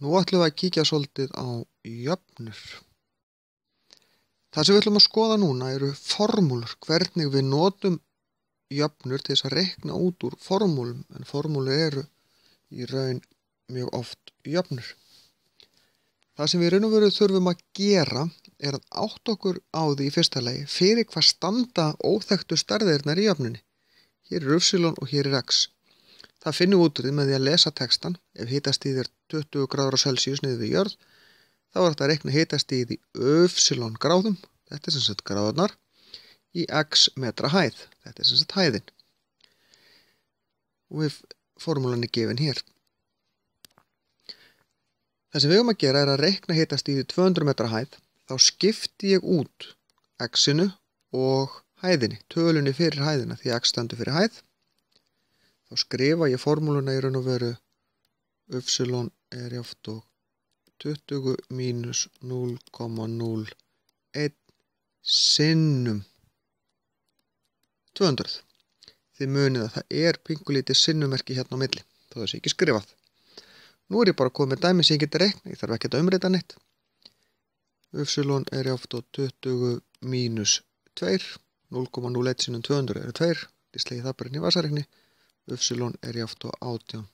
Nú ætlum við að kíkja svolítið á jöfnur. Það sem við ætlum að skoða núna eru formúlur, hvernig við notum jöfnur til þess að reikna út úr formúlum, en formúlur eru í raun mjög oft jöfnur. Það sem við raun og veru þurfum að gera er að átta okkur á því í fyrsta lagi fyrir hvað standa óþekktu stærðirnar í jöfnunni. Hér er y og hér er x. Það finnum við út úr því með því að lesa textan. Ef hitastigið er 20 gráður á Celsius niður við jörð, þá er þetta að reikna hitastigið í y gráðum, þetta er sem sagt gráðurnar, í x metra hæð, þetta er sem sagt hæðin. Og formúlan er gefin hér. Það sem við höfum að gera er að reikna hitastigið í 200 metra hæð, þá skipti ég út x-inu og hæðinni, tölunni fyrir hæðina, því x stendur fyrir hæð. Þá skrifa ég formúluna í raun og veru y er jafnt og 20 mínus 0,01 sinnum 200. Þið munið að það er pingulítið sinnumerki hérna á milli, þó það sé ekki skrifað. Nú er ég bara komið með dæmi sem ég geti reikna, ég þarf ekki að umrita neitt. Y er jafnt og 20 mínus 2, 0,01 sinnum 200 eru 2, ég slegi það bara inn í vasareikni. Y er jafnt og 18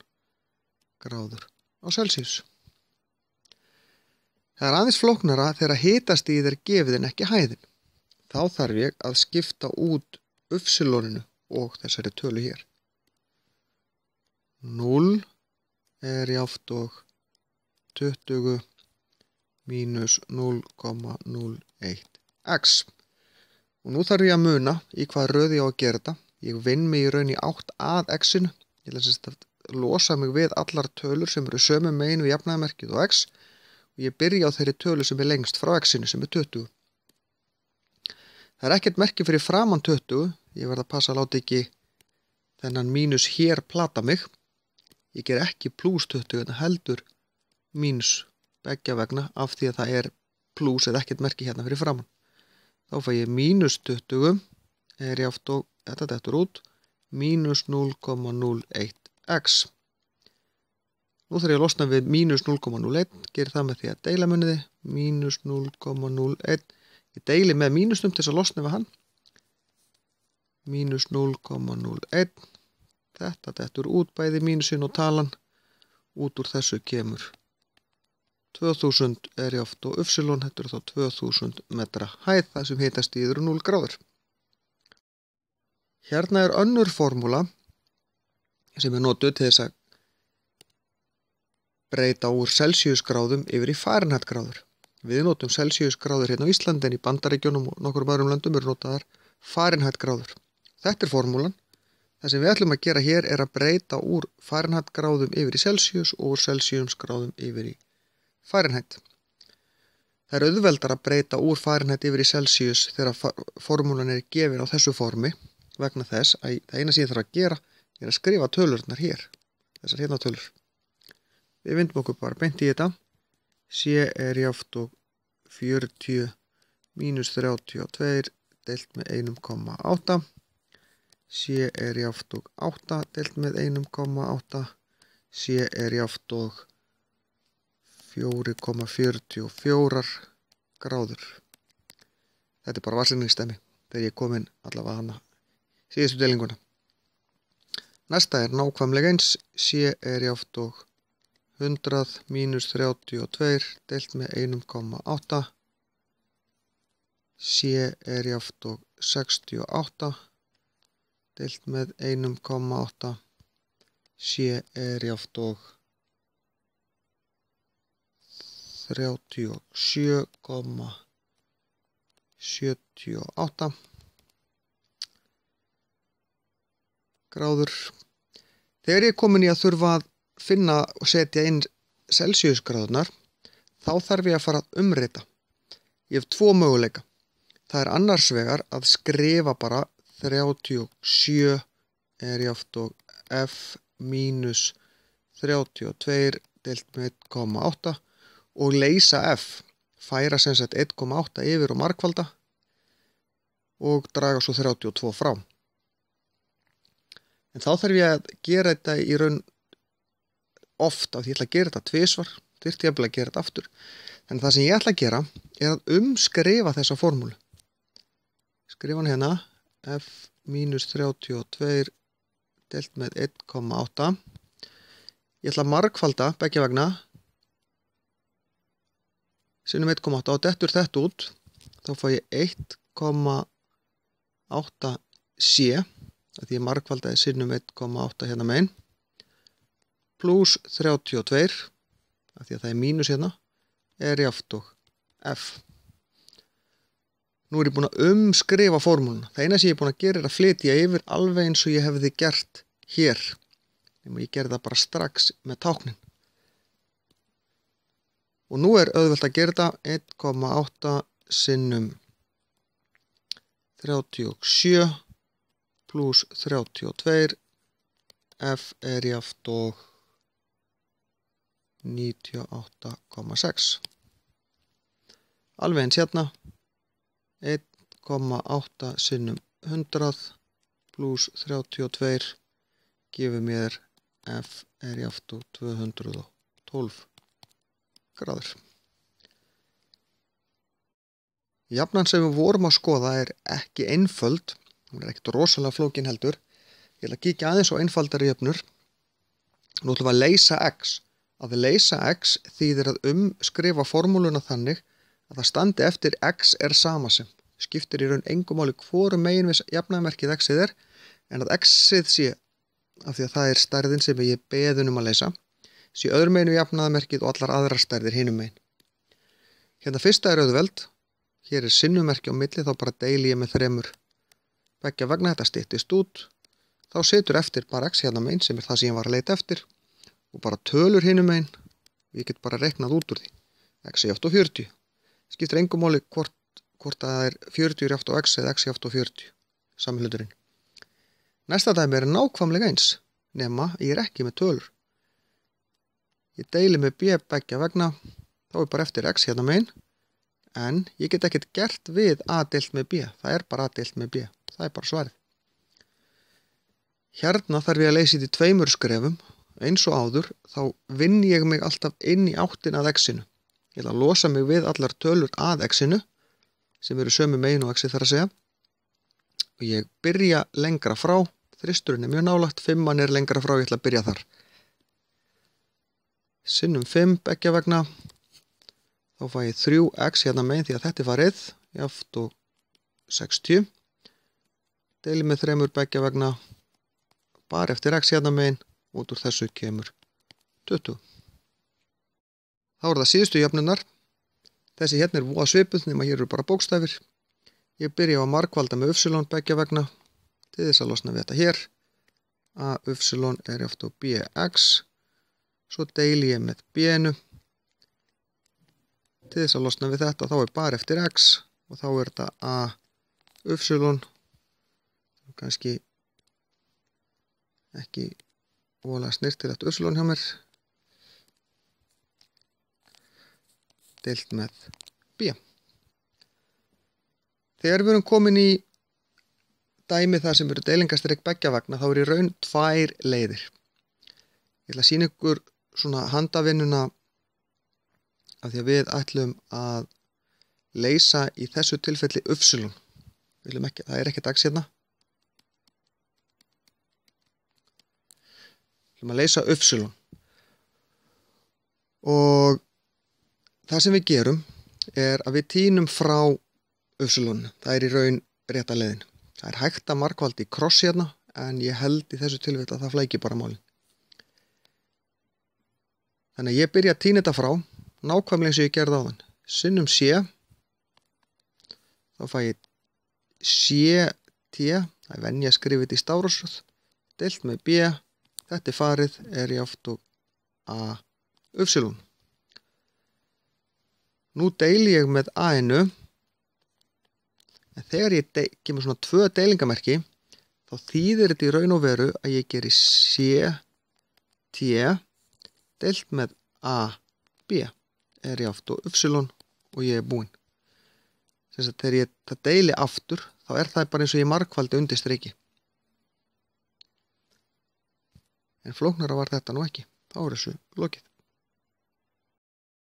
gráður á Celsius. Það er aðeins flóknara þegar hitastigið er gefið en ekki hæðin. Þá þarf ég að skipta út y-inu og þessari tölu hér. 0 er jafnt og 20 mínus 0,01 x. Og nú þarf ég að muna í hvað röð ég á að gera þetta. Ég vinn mig í raun í átt að x-inu. Ég ætla að losa mig við allar tölur sem eru sömu megin við jafnaðarmerkið og x. Og ég byrja á þeirri tölu sem er lengst frá x-inu sem er 20. Það er ekkert merki fyrir framan 20. Ég verð að passa að láta ekki þennan mínus hér plata mig. Ég ger ekki plus 20 en heldur mínus beggja vegna af því að það er plus eða ekkert merki hérna fyrir framan. Þá fæ ég mínus 20 er jafnt og, þetta dettur út, mínus 0,01 x. Nú þarf ég að losna við mínus 0,01, gerir það með því að deila muniði, mínus 0,01. Ég deili með mínusnum til þess að losna við hann. Mínus 0,01. Þetta dettur út bæði mínusin og talan. Út úr þessu kemur 2000 er jafnt og y, þetta er þá 2000 metra hæð, það sem hitastigið eru 0 gráður. Hérna er önnur formúla sem er notuð til þess að breyta úr Celsius gráðum yfir í Fahrenheit gráður. Við notum Celsius gráður hérna á Íslandi en í Bandaríkjunum og nokkrum öðrum löndum eru notaðar Fahrenheit gráður. Þetta er formúlan. Það sem við ætlum að gera hér er að breyta úr Fahrenheit gráðum yfir í Celsius og úr Celsius gráðum yfir í Fahrenheit. Það er auðveldar að breyta úr Fahrenheit yfir í Celsius þegar formúlan er gefin á þessu formi vegna þess að það eina sem ég þarf að gera er að skrifa tölurnar hér, þessar hérna tölur. Við vindum okkur bara beint í þetta. C er jafnt og 40 mínus 32 deilt með 1,8. C er jafnt og 8 deilt með 1,8. C er jafnt og 4,44 gráður. Þetta er bara varslinningsdæmi þegar ég er komin allavega hana síðustu deilinguna. Næsta er nákvæmlega eins. C er jafnt og 100 mínus 32 deilt með 1,8. C er jafnt og 68 deilt með 1,8. C er jafnt og 37,78 gráður. Þegar ég er komin í að þurfa að finna og setja inn Celsius gráðurnar, þá þarf ég að fara að umrita. Ég hef tvo möguleika. Það er annars vegar að skrifa bara 37 er jafnt og f mínus 32 deilt með 1,8 og leysa f, færa sem sagt 1,8 yfir og margfalda og draga svo 32 frá. En þá þarf ég að gera þetta í raun oft af því ég ætla að gera þetta tvisvar. þyrfti jafnvel að gera þetta aftur. Þannig það sem ég ætla að gera er að umskrifa þessa formúlu. Skrifa hann hérna, f mínus 32 deilt með 1,8. Ég ætla að margfalda beggja vegna sinnum 1,8 og dettur þetta út. Þá fá ég 1,8 c, að því ég margfaldaði sinnum 1,8 hérna megin, pluss 32, að því að það er mínus hérna, er jafnt og f. Nú er ég búin að umskrifa formúluna. Það eina sem ég er búin að gera er að flytja yfir alveg eins og ég hefði gert hér. Ég gerði það bara strax með táknin. Og nú er auðvelt að gera þetta 1,8 sinnum 37 pluss 32, f er jafnt og 98,6. Alveg eins hérna, 1,8 sinnum 100 pluss 32 gefur mér f er jafnt og 212 gráður. Jafnan sem við vorum að skoða er ekki einföld, hún er ekkert rosalega flókin heldur. Ég ætla að kíkja aðeins á einfaldari jöfnur. Nú ætlum við að leysa x. Að leysa x þýðir að umskrifa formúluna þannig að það standi eftir x er sama sem. Skiptir í raun engu máli hvoru megin við jafnaðarmerkið x-ið er, en að x-ið sé, af því að það er stærðin sem ég beðin að leysa, sé öðrum megin við jafnaðarmerkið og allar aðrar stærðir hinum megin. Hérna fyrsta er auðveld. Hér er sinnumerki á milli, þá bara deili ég með 3 beggja vegna, þetta styttist út. Þá situr eftir bara x hérna megin sem er það sem ég var að leita eftir og bara tölur hinum megin. Ég get bara reiknað út úr því. X er jafnt og 40. Skiptir engu máli hvort það er 40 jafnt og x eða x jafnt og 40. Sami hluturinn. Næsta dæmi er nákvæmlega eins, nema ég er ekki með tölur. Ég deili með b beggja vegna, þá er bara eftir x hérna megin. En ég get ekkert gert við a deilt með b. Það er bara a deilt með b. Það er bara svarið. Hérna þarf ég að leysa þetta í 2 skrefum. Eins og áður, þá vinn ég mig alltaf inn í áttin að x-inu. Ég ætla að losa mig við allar tölur að x-inu, sem eru sömu megin og x-ið þarf að segja. Og ég byrja lengra frá. Þristurinn er mjög nálægt, 5 er lengra frá, ég ætla að byrja þar. Sinnum 5 beggja vegna. Þá fæ ég 3x hérna megin því að þetta er farið, jafnt og 60. Deili með 3 beggja vegna, bara eftir x hérna megin, út úr þessu kemur 20. Þá er það síðustu jöfnurnar. Þessi hérna er voða svipuð, nema hér eru bara bókstafir. Ég byrja á að margfalda með y beggja vegna, til þess að losna við þetta hér. A y er jafnt og bx, svo deili ég með b-nu. Til þess að losna við þetta, þá er bara eftir x og þá er þetta a y, kannski ekki voðalega snirtilegt y hjá mér, deilt með b. Þegar við erum komin í dæmi þar sem eru deilingastrik beggja vegna, þá er í raun 2 leiðir. Ég ætla að sýna ykkur svona handavinnuna af því að við ætlum að leysa í þessu tilfelli y. Það er ekkert x hérna. Við ætlum að leysa y. Og það sem við gerum er að við tínum frá y. Það er í raun rétta leiðin. Það er hægt að margfalda í kross hérna, en ég held í þessu tilfelli að það flækir bara málin. Þannig að ég byrja að tína þetta frá, nákvæmlega eins og ég gerði áðan. Sinnum c, þá fæ ég ct, það er venja að skrifa þetta í stafrófsröð, deilt með b, þetta er farið, er jafnt og a y. Nú deili ég með a-inu, en þegar ég kemur svona 2 deilingamerki, þá þýðir þetta í raun og veru að ég geri ct deilt með a-b. Er jafnt og y og ég er búinn. Þess að þegar ég deili aftur, þá er það bara eins og ég margfaldi undir striki. En flóknara var þetta nú ekki. Þá er þessu lokið.